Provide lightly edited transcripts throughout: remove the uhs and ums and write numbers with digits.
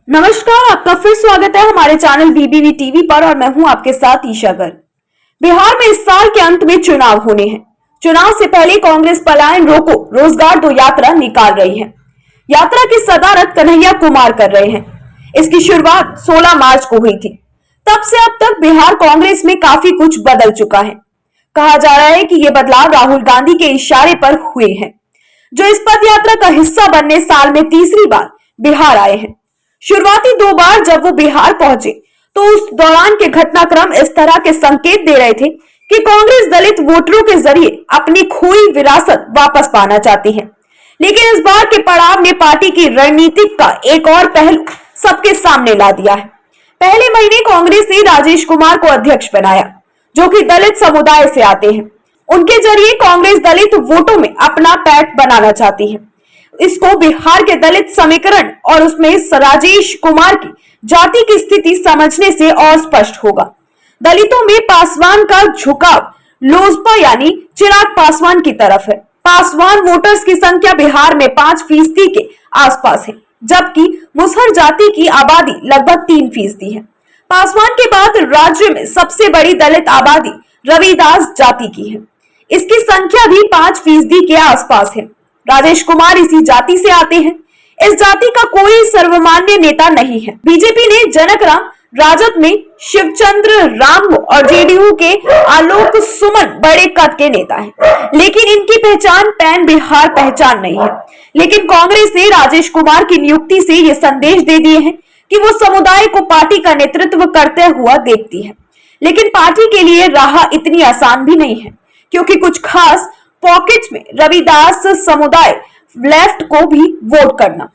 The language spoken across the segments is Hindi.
नमस्कार, आपका फिर स्वागत है हमारे चैनल बीबीवी टीवी पर और मैं हूं आपके साथ ईशा गर्ग। बिहार में इस साल के अंत में चुनाव होने हैं। चुनाव से पहले कांग्रेस पलायन रोको रोजगार दो यात्रा निकाल रही है। यात्रा की सदारत कन्हैया कुमार कर रहे हैं। इसकी शुरुआत 16 मार्च को हुई थी। तब से अब तक बिहार कांग्रेस में काफी कुछ बदल चुका है। कहा जा रहा है कि ये बदलाव राहुल गांधी के इशारे पर हुए हैं, जो इस पद यात्रा का हिस्सा बनने साल में तीसरी बार बिहार आए हैं। शुरुआती 2 बार जब वो बिहार पहुंचे तो उस दौरान के घटनाक्रम इस तरह के संकेत दे रहे थे कि कांग्रेस दलित वोटरों के जरिए अपनी खोई विरासत वापस पाना चाहती है। लेकिन इस बार के पड़ाव ने पार्टी की रणनीति का एक और पहलू सबके सामने ला दिया है। पहले महीने कांग्रेस ने राजेश कुमार को अध्यक्ष बनाया, जो कि दलित समुदाय से आते हैं। उनके जरिए कांग्रेस दलित वोटों में अपना पैठ बनाना चाहती है। इसको बिहार के दलित समीकरण और उसमें राजेश कुमार की जाति की स्थिति समझने से और स्पष्ट होगा। दलितों में पासवान का झुकाव लोजपा यानी चिराग पासवान की तरफ है। पासवान वोटर्स की संख्या बिहार में 5% के आसपास है, जबकि मुसहर जाति की आबादी लगभग 3% है। पासवान के बाद राज्य में सबसे बड़ी दलित आबादी रविदास जाति की है। इसकी संख्या भी 5% के आसपास है। राजेश कुमार इसी जाति से आते हैं। इस जाति का कोई सर्वमान्य नेता नहीं है। बीजेपी ने जनक राम, राजद में शिवचंद्र राम और जेडीयू के आलोक सुमन बड़े कद के नेता हैं, लेकिन इनकी पहचान पैन बिहार पहचान नहीं है। लेकिन कांग्रेस ने राजेश कुमार की नियुक्ति से ये संदेश दे दिए हैं कि वो समुदाय को पार्टी का नेतृत्व करते हुआ देखती है। लेकिन पार्टी के लिए राह इतनी आसान भी नहीं है, क्योंकि कुछ खास पॉकेट्स में रविदास समुदाय लेफ्ट को भी वोट करना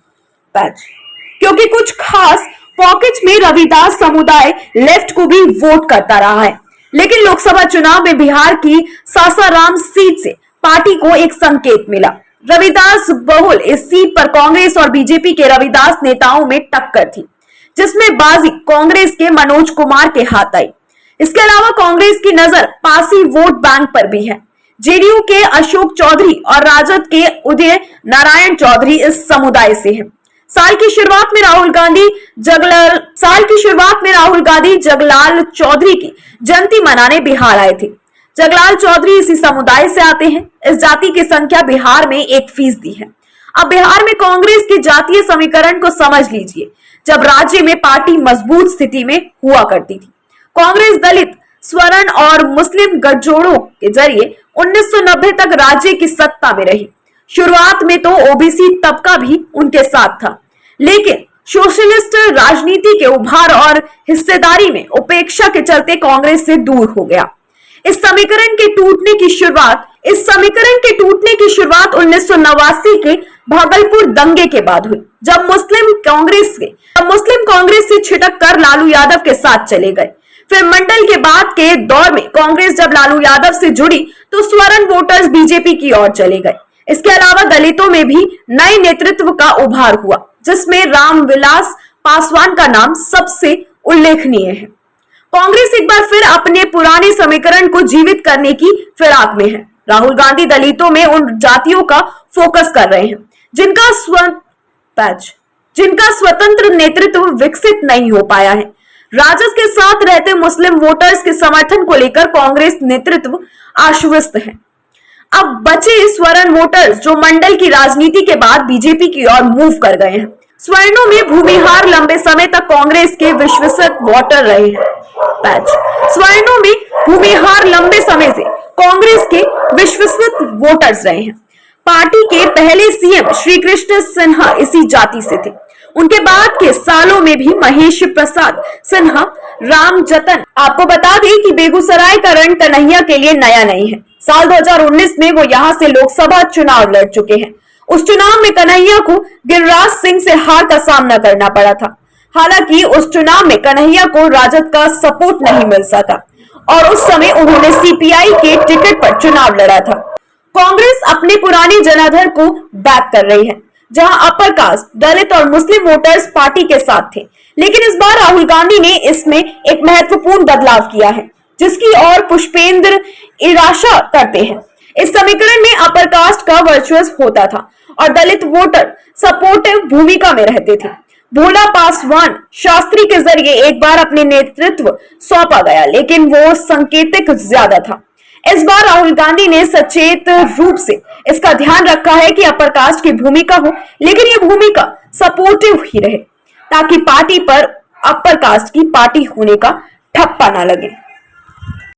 क्योंकि कुछ खास पॉकेट्स में रविदास समुदाय लेफ्ट को भी वोट करता रहा है। लेकिन लोकसभा चुनाव में बिहार की सासाराम सीट से पार्टी को एक संकेत मिला। रविदास बहुल इस सीट पर कांग्रेस और बीजेपी के रविदास नेताओं में टक्कर थी, जिसमें बाजी कांग्रेस के मनोज कुमार के हाथ आई। इसके अलावा कांग्रेस की नजर पासी वोट बैंक पर भी है। जेडीयू के अशोक चौधरी और राजद के उदय नारायण चौधरी इस समुदाय से हैं। साल की शुरुआत में राहुल गांधी जगलाल चौधरी की जयंती मनाने बिहार आए थे। जगलाल चौधरी इसी समुदाय से आते हैं। इस जाति की संख्या बिहार में 1% है। अब बिहार में कांग्रेस के जातीय समीकरण को समझ लीजिए। जब राज्य में पार्टी मजबूत स्थिति में हुआ करती थी, कांग्रेस दलित स्वर्ण और मुस्लिम गठजोड़ों के जरिए 1990 तक राज्य की सत्ता में रही। शुरुआत में तो ओबीसी तबका भी उनके साथ था, लेकिन सोशलिस्ट राजनीति के उभार और हिस्सेदारी में उपेक्षा के चलते कांग्रेस से दूर हो गया। इस समीकरण के टूटने की शुरुआत 1989 के भागलपुर दंगे के बाद हुई, जब मुस्लिम कांग्रेस से छिटक कर लालू यादव के साथ चले गए। फिर मंडल के बाद के दौर में कांग्रेस जब लालू यादव से जुड़ी तो स्वर्ण वोटर्स बीजेपी की ओर चले गए। इसके अलावा दलितों में भी नए नेतृत्व का उभार हुआ, जिसमें रामविलास पासवान का नाम सबसे उल्लेखनीय है। कांग्रेस एक बार फिर अपने पुराने समीकरण को जीवित करने की फिराक में है। राहुल गांधी दलितों में उन जातियों का फोकस कर रहे हैं जिनका स्वतंत्र नेतृत्व विकसित नहीं हो पाया है। राजद के साथ रहते मुस्लिम वोटर्स के समर्थन को लेकर कांग्रेस नेतृत्व आश्वस्त है। अब बचे स्वर्ण वोटर्स जो मंडल की राजनीति के बाद बीजेपी की ओर मूव कर गए हैं। स्वर्णों में भूमिहार लंबे समय तक कांग्रेस के विश्वसनीय वोटर रहे हैं। स्वर्णों में भूमिहार लंबे समय से कांग्रेस के विश्वसनीय वोटर्स रहे हैं। पार्टी के पहले सीएम श्री कृष्ण सिन्हा इसी जाति से थे। उनके बाद के सालों में भी महेश प्रसाद सिन्हा, राम जतन। आपको बता दें कि बेगूसराय का रण कन्हैया के लिए नया नहीं है। साल 2019 में वो यहां से लोकसभा चुनाव लड़ चुके हैं। उस चुनाव में कन्हैया को गिरिराज सिंह से हार का सामना करना पड़ा था। हालांकि उस चुनाव में कन्हैया को राजद का सपोर्ट नहीं मिल सका और उस समय उन्होंने सीपीआई के टिकट पर चुनाव लड़ा था। कांग्रेस अपने पुराने जनाधार को बैक कर रही है, जहां अपर कास्ट, दलित और मुस्लिम वोटर्स पार्टी के साथ थे। लेकिन इस बार राहुल गांधी ने इसमें एक महत्वपूर्ण बदलाव किया है, जिसकी ओर पुष्पेंद्र इराशा करते हैं। इस समीकरण में अपर कास्ट का वर्चस्व होता था और दलित वोटर सपोर्टिव भूमिका में रहते थे। भोला पासवान शास्त्री के जरिए एक बार अपने नेतृत्व सौंपा गया, लेकिन वो संकेतिक ज्यादा था। इस बार राहुल गांधी ने सचेत रूप से इसका ध्यान रखा है कि अपर कास्ट की भूमिका हो, लेकिन ये भूमिका सपोर्टिव ही रहे, ताकि पार्टी पर अपर कास्ट की पार्टी होने का ठप्पा ना लगे।